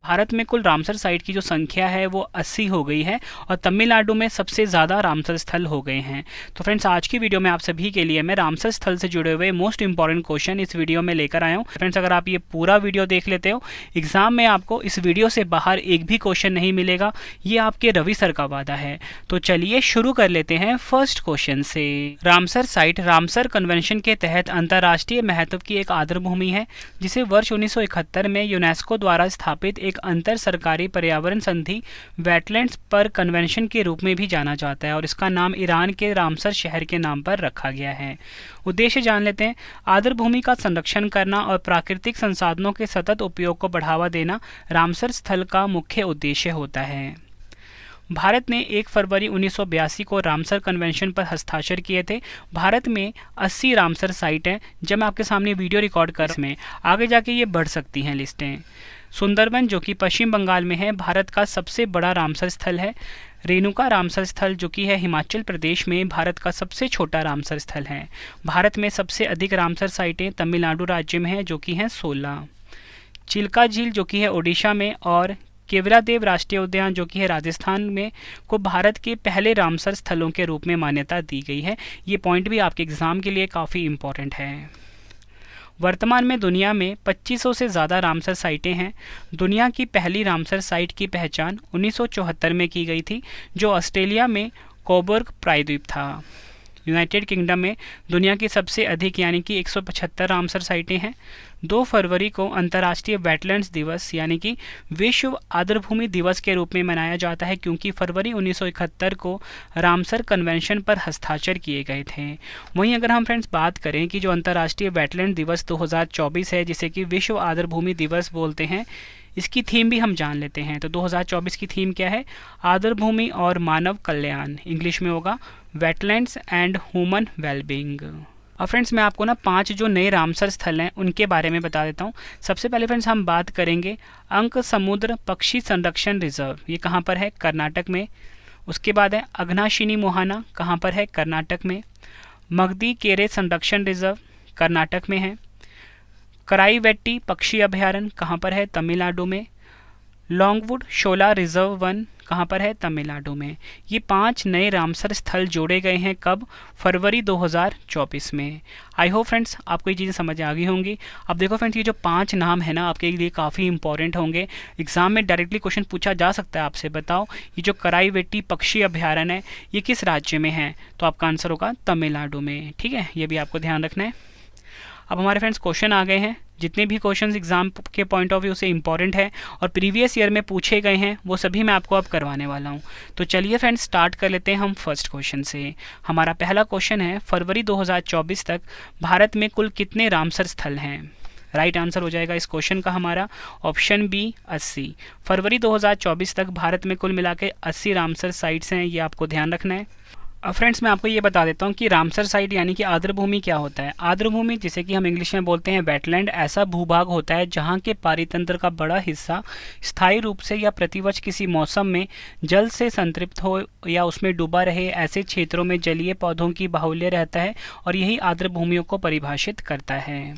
भारत में कुल Ramsar site की जो संख्या है वो 80 हो गई है और तमिलनाडु में सबसे ज़्यादा रामसर स्थल हो गए हैं। तो फ्रेंड्स, आज की वीडियो में आप सभी के लिए मैं रामसर स्थल से जुड़े हुए मोस्ट इंपॉर्टेंट क्वेश्चन इस वीडियो में लेकर आया हूँ। फ्रेंड्स, अगर आप ये पूरा वीडियो देख लेते हो, एग्जाम में आपको इस वीडियो से बाहर एक भी क्वेश्चन नहीं मिलेगा, ये आपके रवि सर का वादा है। तो चलिए शुरू कर लेते हैं फर्स्ट क्वेश्चन से। रामसर साइट रामसर कन्वेंशन के तहत अंतर्राष्ट्रीय महत्व की एक आर्द्रभूमि है, जिसे वर्ष 1971 में यूनेस्को द्वारा स्थापित एक अंतर सरकारी पर्यावरण संधि वेटलैंड्स पर कन्वेंशन के रूप में भी जाना जाता है और इसका नाम ईरान के रामसर शहर के नाम पर रखा गया है। उद्देश्य जान लेते हैं। आर्द्रभूमि का संरक्षण करना और प्राकृतिक संसाधनों के सतत उपयोग को बढ़ावा देना रामसर स्थल का मुख्य उद्देश्य होता है। भारत ने 1 फरवरी 1982 को रामसर कन्वेंशन पर हस्ताक्षर किए थे। भारत में 80 रामसर साइट हैं। जब मैं आपके सामने वीडियो रिकॉर्ड कर में आगे जाके ये बढ़ सकती हैं लिस्टें। सुंदरबन, जो कि पश्चिम बंगाल में है, भारत का सबसे बड़ा रामसर स्थल है। रेणुका रामसर स्थल, जो कि है हिमाचल प्रदेश में, भारत का सबसे छोटा रामसर स्थल है। भारत में सबसे अधिक रामसर साइटें तमिलनाडु राज्य में हैं, जो कि हैं 16। चिल्का झील, जो कि है ओडिशा में, और केवलादेव राष्ट्रीय उद्यान, जो कि है राजस्थान में, को भारत के पहले रामसर स्थलों के रूप में मान्यता दी गई है। ये पॉइंट भी आपके एग्जाम के लिए काफ़ी इम्पोर्टेंट है। वर्तमान में दुनिया में 2500 से ज़्यादा रामसर साइटें हैं। दुनिया की पहली रामसर साइट की पहचान 1974 में की गई थी, जो ऑस्ट्रेलिया में कोबर्ग प्रायद्वीप था। यूनाइटेड किंगडम में दुनिया की सबसे अधिक यानी कि 175 रामसर साइटें हैं। 2 फरवरी को अंतर्राष्ट्रीय वेटलैंड्स दिवस यानी कि विश्व आर्द्रभूमि दिवस के रूप में मनाया जाता है, क्योंकि फरवरी 1971 को रामसर कन्वेंशन पर हस्ताक्षर किए गए थे। वहीं अगर हम फ्रेंड्स बात करें कि जो अंतर्राष्ट्रीय वेटलैंड दिवस 2024 है, जिसे कि विश्व आर्द्रभूमि दिवस बोलते हैं, इसकी थीम भी हम जान लेते हैं। तो 2024 की थीम क्या है? आर्द्रभूमि और मानव कल्याण, इंग्लिश में होगा वेटलैंड्स एंड ह्यूमन वेलबींग। अब फ्रेंड्स, मैं आपको ना 5 जो नए रामसर स्थल हैं उनके बारे में बता देता हूँ। सबसे पहले फ्रेंड्स हम बात करेंगे अंक समुद्र पक्षी संरक्षण रिजर्व, ये कहाँ पर है? कर्नाटक में। उसके बाद है अघनाशिनी मोहाना, कहाँ पर है? कर्नाटक में। मगदी केरे संरक्षण रिजर्व, कर्नाटक में है। कराईवेट्टी पक्षी अभयारण्य, कहाँ पर है? तमिलनाडु में। लॉन्गवुड शोला रिजर्व वन, कहाँ पर है? तमिलनाडु में। ये 5 नए रामसर स्थल जोड़े गए हैं कब? फरवरी 2024 में। आई होप फ्रेंड्स आपको ये चीज़ें समझ आ गई होंगी। अब देखो फ्रेंड्स, ये जो 5 नाम है ना, आपके लिए काफ़ी इंपॉर्टेंट होंगे। एग्जाम में डायरेक्टली क्वेश्चन पूछा जा सकता है आपसे। बताओ, ये जो कराईवेट्टी पक्षी अभयारण्य है, ये किस राज्य में है? तो आपका आंसर होगा तमिलनाडु में। ठीक है, ये भी आपको ध्यान रखना है। अब हमारे फ्रेंड्स क्वेश्चन आ गए हैं। जितने भी क्वेश्चंस एग्जाम के पॉइंट ऑफ व्यू से इंपॉर्टेंट है और प्रीवियस ईयर में पूछे गए हैं, वो सभी मैं आपको अब करवाने वाला हूं। तो चलिए फ्रेंड्स स्टार्ट कर लेते हैं हम फर्स्ट क्वेश्चन से। हमारा पहला क्वेश्चन है, फरवरी 2024 तक भारत में कुल कितने रामसर स्थल हैं? राइट आंसर हो जाएगा इस क्वेश्चन का हमारा ऑप्शन बी 80। फरवरी 2024 तक भारत में कुल मिला के 80 रामसर साइट्स हैं, ये आपको ध्यान रखना है। अब फ्रेंड्स मैं आपको ये बता देता हूँ कि रामसर साइट यानी कि आर्द्रभूमि क्या होता है। आर्द्रभूमि, जिसे कि हम इंग्लिश में बोलते हैं वेटलैंड, ऐसा भूभाग होता है जहाँ के पारितंत्र का बड़ा हिस्सा स्थायी रूप से या प्रतिवर्ष किसी मौसम में जल से संतृप्त हो या उसमें डूबा रहे, ऐसे क्षेत्रों में जलीय पौधों की बाहुल्य रहता है और यही आर्द्रभूमियों को परिभाषित करता है।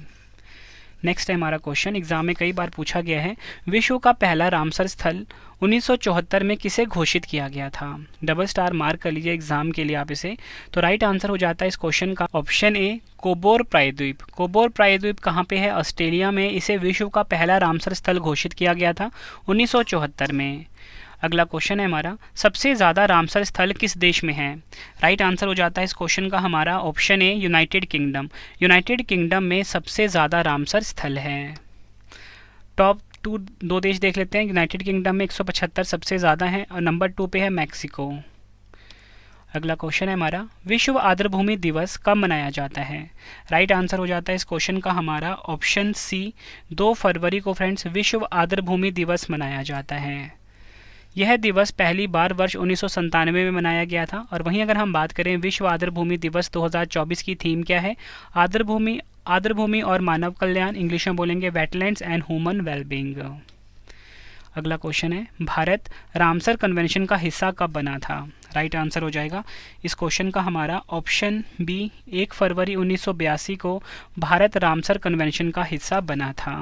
नेक्स्ट है हमारा क्वेश्चन, एग्जाम में कई बार पूछा गया है, विश्व का पहला रामसर स्थल 1974 में किसे घोषित किया गया था? डबल स्टार मार्क कर लीजिए एग्जाम के लिए आप इसे। तो राइट आंसर हो जाता है इस क्वेश्चन का ऑप्शन ए कोबोर प्रायद्वीप। कोबोर प्रायद्वीप कहाँ पे है? ऑस्ट्रेलिया में। इसे विश्व का पहला रामसर स्थल घोषित किया गया था 1974 में। अगला क्वेश्चन है हमारा, सबसे ज़्यादा रामसर स्थल किस देश में है? राइट आंसर हो जाता है इस क्वेश्चन का हमारा option A United kingdom. United kingdom में सबसे ज़्यादा रामसर स्थल है। टॉप 2 देश देख लेते हैं। यूनाइटेड किंगडम में 175 सबसे ज़्यादा हैं और नंबर 2 पे है मैक्सिको। अगला क्वेश्चन है हमारा, विश्व आर्द्रभूमि दिवस कब मनाया जाता है? राइट आंसर हो जाता है इस क्वेश्चन का हमारा ऑप्शन सी 2 फरवरी को फ्रेंड्स विश्व आर्द्रभूमि दिवस मनाया जाता है। यह दिवस पहली बार वर्ष 1997 में मनाया गया था। और वहीं अगर हम बात करें विश्व आर्द्रभूमि दिवस 2024 की थीम क्या है? आर्द्रभूमि और मानव कल्याण, इंग्लिश में बोलेंगे वेटलैंड्स एंड ह्यूमन वेलबींग। अगला क्वेश्चन है, भारत रामसर कन्वेंशन का हिस्सा कब बना था? राइट आंसर हो जाएगा इस क्वेश्चन का हमारा ऑप्शन बी 1 फरवरी 1982 को भारत रामसर कन्वेंशन का हिस्सा बना था।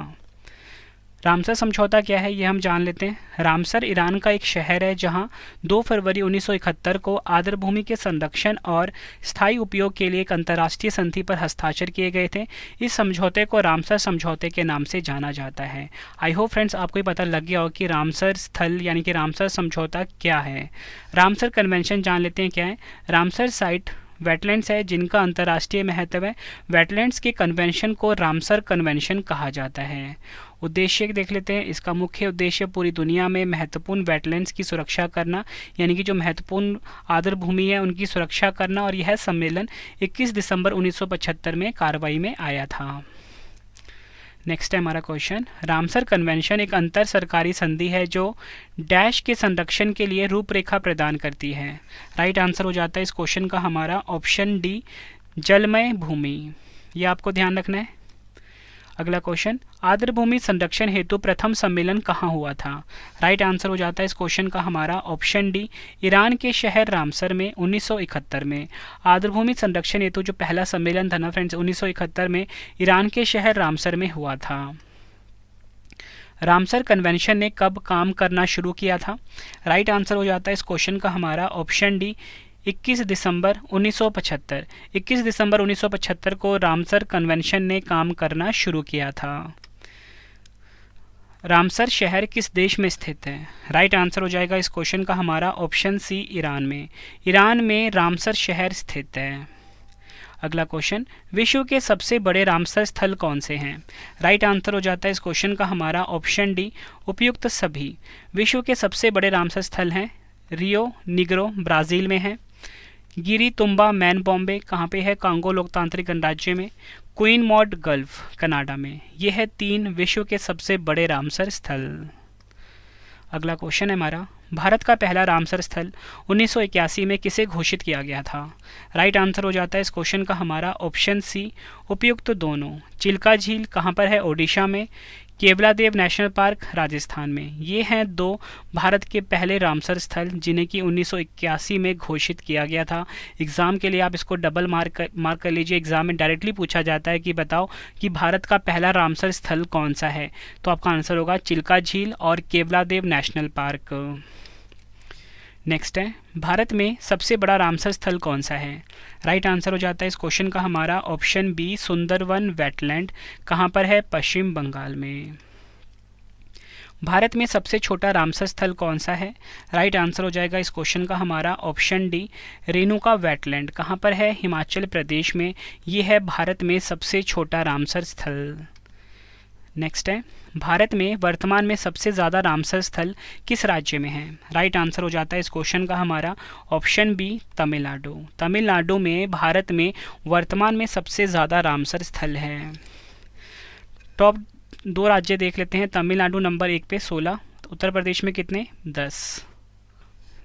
रामसर समझौता क्या है ये हम जान लेते हैं। रामसर ईरान का एक शहर है जहां 2 फरवरी 1971 को आर्द्रभूमि के संरक्षण और स्थायी उपयोग के लिए एक अंतर्राष्ट्रीय संधि पर हस्ताक्षर किए गए थे। इस समझौते को रामसर समझौते के नाम से जाना जाता है। आई होप फ्रेंड्स आपको ये पता लग गया हो कि रामसर स्थल यानी कि रामसर समझौता क्या है। रामसर कन्वेंशन जान लेते हैं क्या है। रामसर साइट वेटलैंड्स है जिनका अंतर्राष्ट्रीय महत्व है। वेटलैंड्स के कन्वेंशन को रामसर कन्वेंशन कहा जाता है। उद्देश्य देख लेते हैं। इसका मुख्य उद्देश्य पूरी दुनिया में महत्वपूर्ण वेटलैंड्स की सुरक्षा करना, यानी कि जो महत्वपूर्ण आर्द्रभूमि है उनकी सुरक्षा करना, और यह सम्मेलन 21 दिसंबर 1975 में कार्रवाई में आया था। नेक्स्ट है हमारा क्वेश्चन, रामसर कन्वेंशन एक अंतर सरकारी संधि है जो डैश के संरक्षण के लिए रूपरेखा प्रदान करती है। राइट आंसर हो जाता है इस क्वेश्चन का हमारा ऑप्शन डी, जलमय भूमि। ये आपको ध्यान रखना है। अगला क्वेश्चन, आर्द्रभूमि संरक्षण हेतु प्रथम सम्मेलन कहाँ हुआ था। राइट आंसर हो जाता है इस क्वेश्चन का हमारा ऑप्शन डी, ईरान के शहर रामसर में 1971 में। आर्द्रभूमि संरक्षण हेतु जो पहला सम्मेलन था ना फ्रेंड्स 1971 में ईरान के शहर रामसर में हुआ था। रामसर कन्वेंशन ने कब काम करना शुरू किया था। राइट आंसर हो जाता है इस क्वेश्चन का हमारा ऑप्शन डी, 21 दिसंबर 1975। 21 दिसंबर 1975 को रामसर कन्वेंशन ने काम करना शुरू किया था। रामसर शहर किस देश में स्थित है। राइट आंसर हो जाएगा इस क्वेश्चन का हमारा ऑप्शन सी, ईरान में। ईरान में रामसर शहर स्थित है। अगला क्वेश्चन, विश्व के सबसे बड़े रामसर स्थल कौन से हैं। राइट आंसर हो जाता है इस क्वेश्चन का हमारा ऑप्शन डी, उपयुक्त सभी। विश्व के सबसे बड़े रामसर स्थल हैं रियो निग्रो ब्राज़ील में है, गिरी तुम्बा मैन बॉम्बे कहाँ पे है, कांगो लोकतांत्रिक गणराज्य में, क्वीन मॉड गल्फ कनाडा में। ये है 3 विश्व के सबसे बड़े रामसर स्थल। अगला क्वेश्चन है हमारा, भारत का पहला रामसर स्थल 1981 में किसे घोषित किया गया था। राइट आंसर हो जाता है इस क्वेश्चन का हमारा ऑप्शन सी, उपयुक्त दोनों। चिल्का झील कहाँ पर है, ओडिशा में, केवलादेव नेशनल पार्क राजस्थान में। ये हैं 2 भारत के पहले रामसर स्थल जिन्हें कि 1981 में घोषित किया गया था। एग्ज़ाम के लिए आप इसको डबल मार्क कर लीजिए। एग्ज़ाम में डायरेक्टली पूछा जाता है कि बताओ कि भारत का पहला रामसर स्थल कौन सा है, तो आपका आंसर होगा चिल्का झील और केवलादेव नेशनल पार्क। नेक्स्ट है, भारत में सबसे बड़ा रामसर स्थल कौन सा है। राइट आंसर हो जाता है इस क्वेश्चन का हमारा ऑप्शन बी, सुंदरवन वेटलैंड कहाँ पर है, पश्चिम बंगाल में। भारत में सबसे छोटा रामसर स्थल कौन सा है। राइट आंसर हो जाएगा इस क्वेश्चन का हमारा ऑप्शन डी, रेणुका वेटलैंड कहाँ पर है, हिमाचल प्रदेश में। ये है भारत में सबसे छोटा रामसर स्थल। नेक्स्ट है, भारत में वर्तमान में सबसे ज़्यादा रामसर स्थल किस राज्य में है। राइट आंसर हो जाता है इस क्वेश्चन का हमारा ऑप्शन बी, तमिलनाडु। तमिलनाडु में भारत में वर्तमान में सबसे ज़्यादा रामसर स्थल है। टॉप 2 राज्य देख लेते हैं। तमिलनाडु नंबर 1 पे 16, उत्तर प्रदेश में कितने, 10।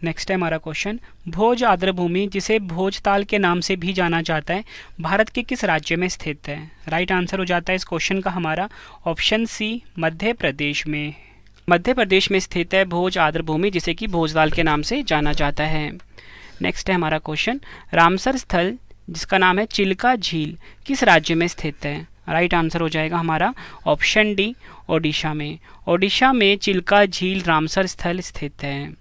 नेक्स्ट है हमारा क्वेश्चन, भोज आर्द्रभूमि जिसे भोजताल के नाम से भी जाना जाता है भारत के किस राज्य में स्थित है। राइट आंसर हो जाता है इस क्वेश्चन का हमारा ऑप्शन सी, मध्य प्रदेश में। मध्य प्रदेश में स्थित है भोज आर्द्रभूमि जिसे कि भोजताल के नाम से जाना जाता है। नेक्स्ट है हमारा क्वेश्चन, रामसर स्थल जिसका नाम है चिल्का झील किस राज्य में स्थित है। राइट आंसर हो जाएगा हमारा ऑप्शन डी, ओडिशा में। ओडिशा में चिल्का झील रामसर स्थल स्थित है।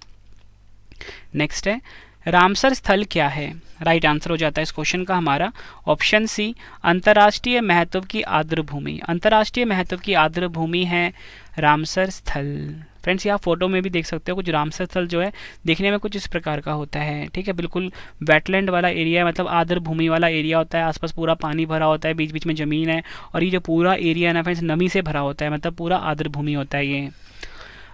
नेक्स्ट है, रामसर स्थल क्या है। राइट आंसर हो जाता है इस क्वेश्चन का हमारा ऑप्शन सी, अंतर्राष्ट्रीय महत्व की आर्द्रभूमि। अंतर्राष्ट्रीय महत्व की आर्द्रभूमि है रामसर स्थल। फ्रेंड्स यहाँ फोटो में भी देख सकते हो कुछ रामसर स्थल जो है देखने में कुछ इस प्रकार का होता है। ठीक है, बिल्कुल वेटलैंड वाला एरिया, मतलब आर्द्रभूमि वाला एरिया होता है। आसपास पूरा पानी भरा होता है, बीच बीच में ज़मीन है, और ये जो पूरा एरिया है ना फ्रेंड्स नमी से भरा होता है, मतलब पूरा आर्द्रभूमि होता है ये।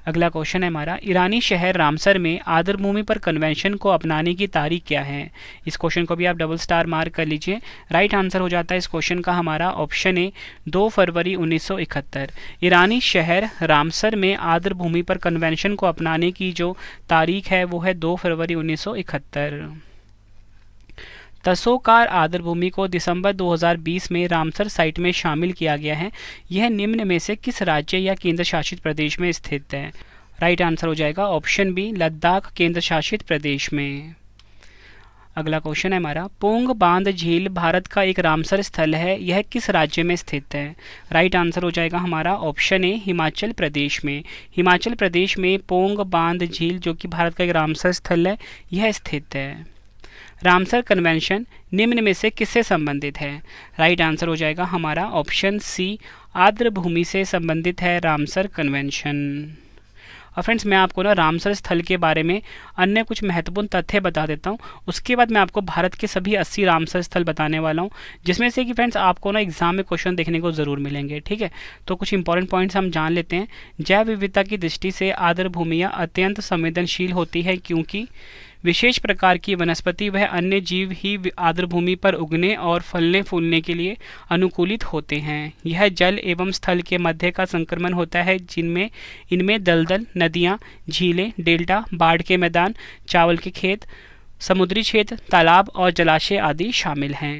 अगला क्वेश्चन है हमारा, ईरानी शहर रामसर में आर्द्रभूमि पर कन्वेंशन को अपनाने की तारीख क्या है। इस क्वेश्चन को भी आप डबल स्टार मार्क कर लीजिए। राइट आंसर हो जाता है इस क्वेश्चन का हमारा ऑप्शन ए, 2 फरवरी 1971। ईरानी शहर रामसर में आर्द्रभूमि पर कन्वेंशन को अपनाने की जो तारीख है वो है 2 फरवरी 1971। तसोकार आर्द्रभूमि को दिसंबर 2020 में रामसर साइट में शामिल किया गया है। यह निम्न में से किस राज्य या केंद्र शासित प्रदेश में स्थित है। राइट आंसर हो जाएगा ऑप्शन बी, लद्दाख केंद्र शासित प्रदेश में। अगला क्वेश्चन है हमारा, पोंग बांध झील भारत का एक रामसर स्थल है, यह किस राज्य में स्थित है? राइट आंसर हो जाएगा हमारा ऑप्शन ए, हिमाचल प्रदेश में। हिमाचल प्रदेश में पोंग बांध झील जो कि भारत का एक रामसर स्थल है, यह स्थित है। रामसर कन्वेंशन निम्न में से किससे संबंधित है? राइट आंसर हो जाएगा हमारा ऑप्शन सी, आर्द्र भूमि से संबंधित है रामसर कन्वेंशन। और फ्रेंड्स मैं आपको ना रामसर स्थल के बारे में अन्य कुछ महत्वपूर्ण तथ्य बता देता हूँ, उसके बाद मैं आपको भारत के सभी 80 रामसर स्थल बताने वाला हूँ, जिसमें से कि फ्रेंड्स आपको ना एग्जाम में क्वेश्चन देखने को ज़रूर मिलेंगे। ठीक है, तो कुछ इंपॉर्टेंट पॉइंट्स हम जान लेते हैं। जैव विविधता की दृष्टि से आर्द्र भूमियाँ अत्यंत संवेदनशील होती है, क्योंकि विशेष प्रकार की वनस्पति वह अन्य जीव ही आर्द्र भूमि पर उगने और फलने फूलने के लिए अनुकूलित होते हैं। यह जल एवं स्थल के मध्य का संक्रमण होता है, जिनमें इनमें दलदल, नदियाँ, झीलें, डेल्टा, बाढ़ के मैदान, चावल के खेत, समुद्री क्षेत्र, तालाब और जलाशय आदि शामिल हैं।